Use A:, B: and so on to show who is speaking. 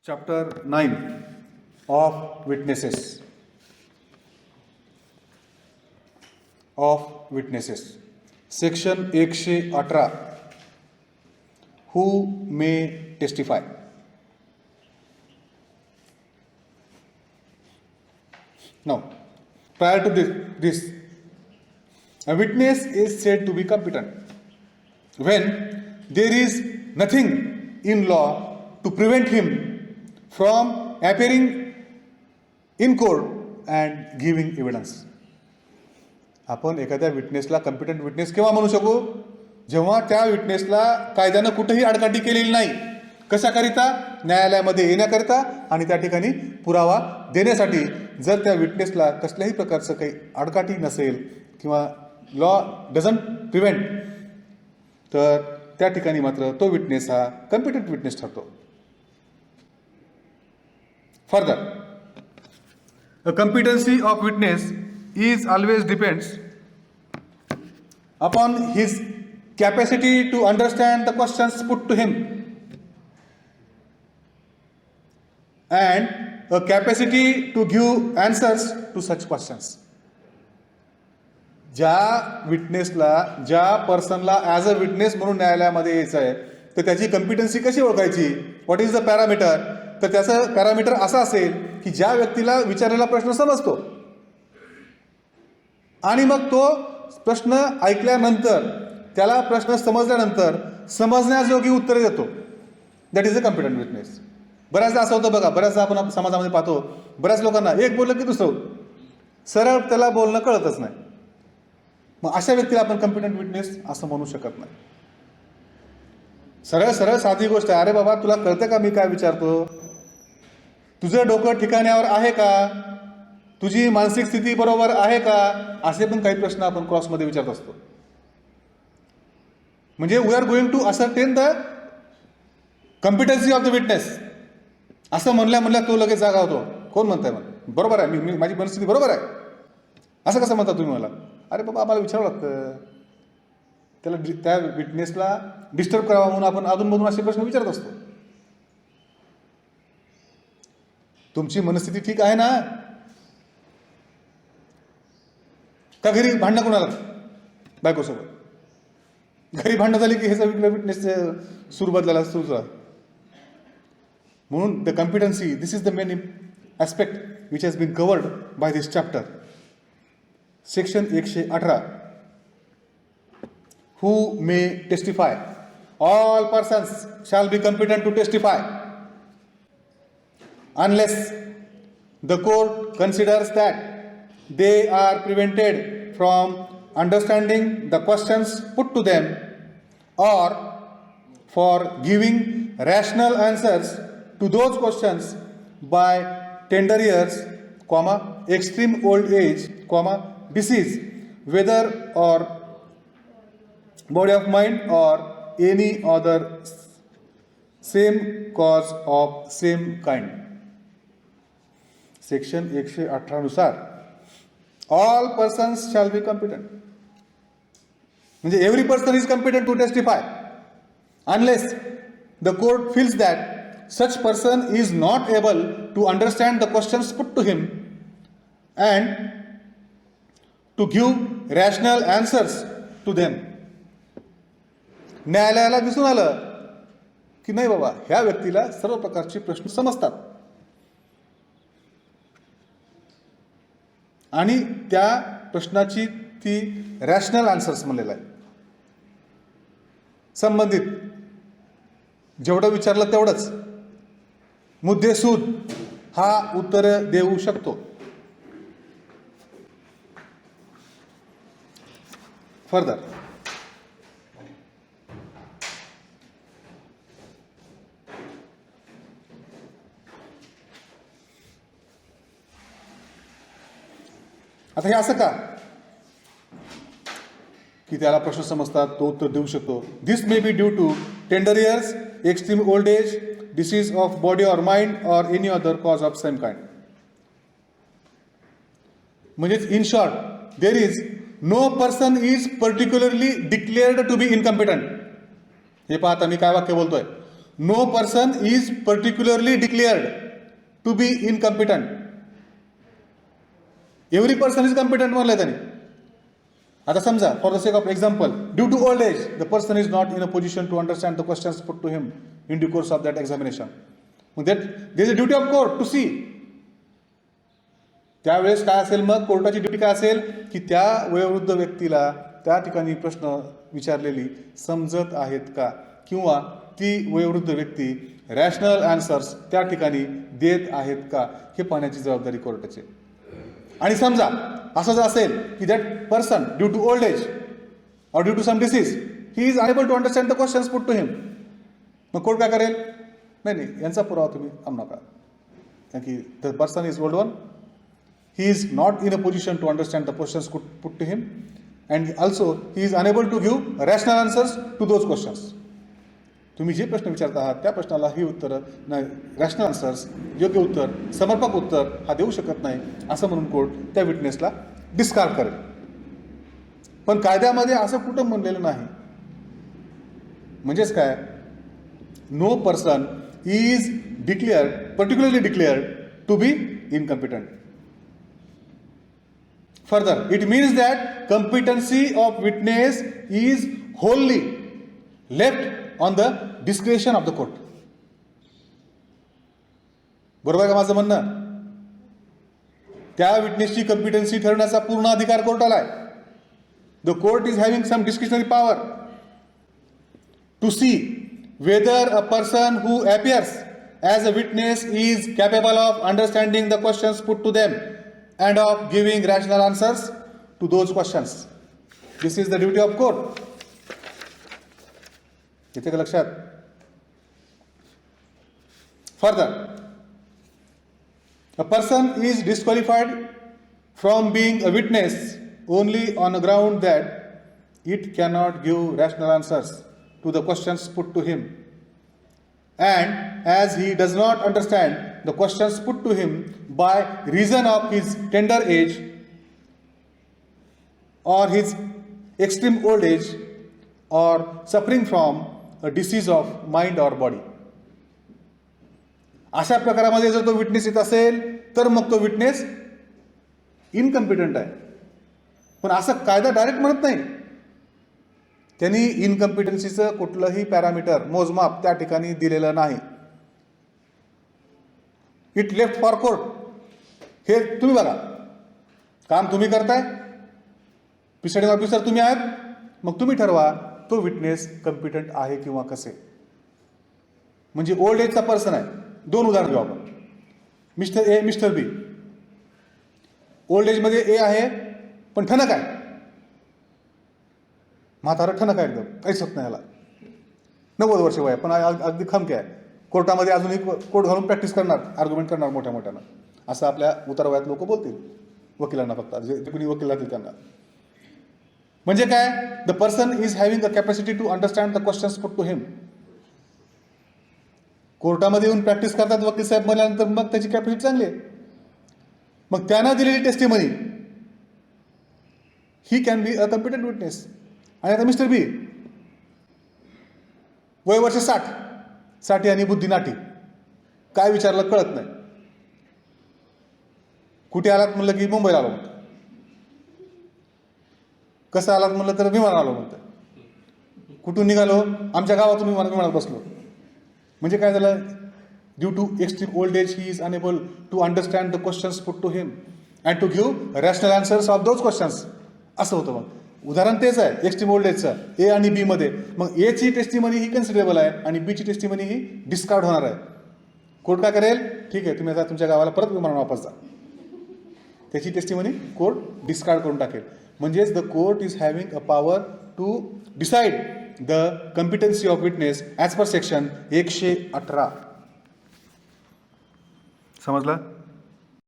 A: Chapter 9 of Witnesses. Section 118. Who may testify? Now, prior to this, a witness is said to be competent when there is nothing in law to prevent him from appearing in court and giving evidence. आपण एखाद्या विटनेसला competent witness केव्हा म्हणू शकू? जेव्हा त्या विटनेसला कायद्यानं कुठेही आडकाठी केलेली नाही. कशाकरिता? न्यायालयामध्ये येण्याकरिता आणि त्या ठिकाणी पुरावा देण्यासाठी. जर त्या विटनेसला कसल्याही प्रकारचं काही आडकाठी नसेल किंवा लॉ डझंट प्रिव्हेंट, तर त्या ठिकाणी मात्र तो विटनेस हा कॉम्पिटंट विटनेस ठरतो. Further, the competency of witness is always depends upon his capacity to understand the questions put to him and a capacity to give answers to such questions. ज्या विटनेसला, ज्या पर्सनला as a witness म्हणून न्यायालयामध्ये यायचं आहे, तर त्याची competency कशी ओळखायची? What is the parameter? तर त्याचं पॅरामीटर असं असेल की ज्या व्यक्तीला विचारलेला प्रश्न समजतो आणि मग तो प्रश्न ऐकल्यानंतर, त्याला प्रश्न समजल्यानंतर समजण्याजोगी उत्तरे देतो. That is a competent witness. बऱ्याचदा असं होतं बघा, बऱ्याचदा आपण समाजामध्ये पाहतो, बऱ्याच लोकांना एक बोललं की दुसरं सरळ त्याला बोलणं कळतच नाही. मग अशा व्यक्तीला आपण कॉम्पिटंट विटनेस असं म्हणू शकत नाही. सरळ सरळ साधी गोष्ट आहे, अरे बाबा तुला कळतं का मी काय विचारतो? तुझं डोकं ठिकाण्यावर आहे का? तुझी मानसिक स्थिती बरोबर आहे का? असे पण काही प्रश्न आपण क्रॉसमध्ये विचारत असतो. म्हणजे we are going to ascertain the competency of the witness. असं म्हणल्या तो लगेच जागा होतो. कोण म्हणताय? मग बरोबर आहे, मी माझी परिस्थिती बरोबर आहे. असं कसं म्हणता तुम्ही मला? अरे बाबा आम्हाला विचारावं लागतं. त्याला त्या विटनेसला डिस्टर्ब करावा म्हणून आपण अधूनमधून असे प्रश्न विचारत असतो. तुमची मनस्थिती ठीक आहे ना? का घरी भांडणं कोणाला? बायकोसोबत. घरी भांडणं झाली की ह्याचा विटनेस सूर बदलायला सुरू झाला. म्हणून the competency, this is the main aspect which has been covered by this chapter. Section 118. Who may testify? All persons shall be competent to testify unless the court considers that they are prevented from understanding the questions put to them or for giving rational answers to those questions by tender years, extreme old age, disease, whether or body of mind or any other same cause of same kind. Section 118 नुसार all persons shall be competent. म्हणजे every person is competent to testify unless the court feels that such person is not able to understand the questions put to him and to give rational answers to them. न्यायालयाला दिसून आलं की नाही बाबा, ह्या व्यक्तीला सर्व प्रकारचे प्रश्न समजतात आणि त्या प्रश्नाची ती रॅशनल आन्सर्स म्हणलेला आहे. संबंधित जेवढं विचारलं तेवढंच मुद्देसूद हा उत्तर देऊ शकतो. फर्दर, आता हे असं का की त्याला प्रश्न समजतात, तो उत्तर देऊ शकतो? This may be due to tender years, extreme old age, disease of body or mind or any other cause of same kind. म्हणजेच in short, there is no person is particularly declared to be incompetent. हे पाहता मी काय वाक्य बोलतोय? No person is particularly declared to be incompetent. Every person is competent म्हणलंय त्याने. आता समजा, for the sake of example, due to old age the person is not in a position to understand the questions put to him in due course of that examination. मग that there is a duty of court to see. त्यावेळेस काय असेल, मग कोर्टाची duty काय असेल की त्या वयोवृद्ध व्यक्तीला त्या ठिकाणी प्रश्न विचारलेली समजत आहेत का, किंवा ती वयोवृद्ध व्यक्ती रॅशनल आन्सर्स त्या ठिकाणी देत आहेत का, हे पाहण्याची जबाबदारी कोर्टाची. आणि समजा असं जर असेल की that person due to old age or due to some disease he is unable to understand the questions put to him, मग कोर्ट काय करेल, नाही यांचा पुरावा तुम्ही आणू नका, कारण की the person is old one, he is not in a position to understand the questions put to him, and also he is unable to give rational answers to those questions. तुम्ही जे प्रश्न विचारत आहात त्या प्रश्नाला ही उत्तरं नाही, रॅशनल आन्सर्स, योग्य उत्तर, समर्पक उत्तर हा देऊ शकत नाही, असं म्हणून कोर्ट त्या विटनेसला डिस्कार्ड करेल. पण कायद्यामध्ये असं कुठं म्हणलेलं नाही. म्हणजेच काय, no person is declared, particularly declared to be incompetent. Further, it means that competency of witness is wholly left on the discretion of the court. बरोबर आहे का माझं म्हणणं? त्या विटनेसची कॉम्पिटन्सी ठरवण्याचा पूर्ण अधिकार कोर्टाला आहे. The court is having some discretionary power to see whether a person who appears as a witness is capable of understanding the questions put to them and of giving rational answers to those questions. This is the duty of court. येते का लक्षात? Further, a person is disqualified from being a witness only on the ground that it cannot give rational answers to the questions put to him, and as he does not understand the questions put to him by reason of his tender age or his extreme old age or suffering from a disease of mind or body. अशा प्रकारामध्ये जर तो witness येत असेल तर मग तो witness इनकम्पिटंट आहे. पण असं कायदा डायरेक्ट म्हणत नाही. त्यांनी इनकम्पिटन्सीचं कुठलंही पॅरामीटर, मोजमाप त्या ठिकाणी दिलेलं नाही. It left for court. हे तुम्ही बघा, काम तुम्ही करताय, प्रिसाइडिंग ऑफिसर तुम्ही आहात, मग तुम्ही ठरवा तो विटनेस कॉम्पिटंट आहे किंवा कसे. म्हणजे ओल्ड एजचा पर्सन आहे. दोन उदाहरण घेऊ आपण, mister A, mister B. Old एजमध्ये ए आहे पण ठणक आहे, म्हातारा ठणक आहे, एकदम काहीच होत नाही याला, 90 वर्ष वय, पण अगदी खमके आहे. कोर्टामध्ये अजूनही कोर्ट घालून प्रॅक्टिस करणार, आर्ग्युमेंट करणार मोठ्या मोठ्यानं, असं आपल्या उतारवयात लोक बोलतील वकिलांना, फक्त जे कुणी वकील राहतील त्यांना. म्हणजे काय, the person is having a capacity to understand the questions put to him. कोर्टामध्ये येऊन प्रॅक्टिस करतात वकील साहेब म्हणल्यानंतर मग त्याची कॅपॅसिटी चांगली आहे. मग त्यानं दिलेली testimony he can be a competent witness. आणि आता मिस्टर बी, वय वर्ष 60 आणि बुद्धी नाटी, काय विचारलं कळत नाही. कुठे आलात म्हणलं की मुंबईला आलो म्हणतं, कसं आलात म्हणलं तर विमान आलो म्हणतं, कुठून निघालो, आमच्या गावातून विमानात बसलो. म्हणजे काय झालं, due to extreme old age he is unable to understand the questions put to him and to give rational answers of those questions. असं होतं. मग उदाहरण तेच आहे एक्स्ट्रीम ओल्ड एजचं, ए आणि बी मध्ये. मग एची टेस्टिमनी ही कन्सिडरेबल आहे आणि बीची टेस्टिमनी ही डिस्कार्ड होणार आहे. कोर्ट काय करेल, ठीक आहे तुम्ही आता तुमच्या गावाला परत विमानानं वापस जा, त्याची टेस्टिमनी कोर्ट डिस्कार्ड करून टाकेल. म्हणजेच the court is having a power to decide the competency of witness as per section 118. समजलं?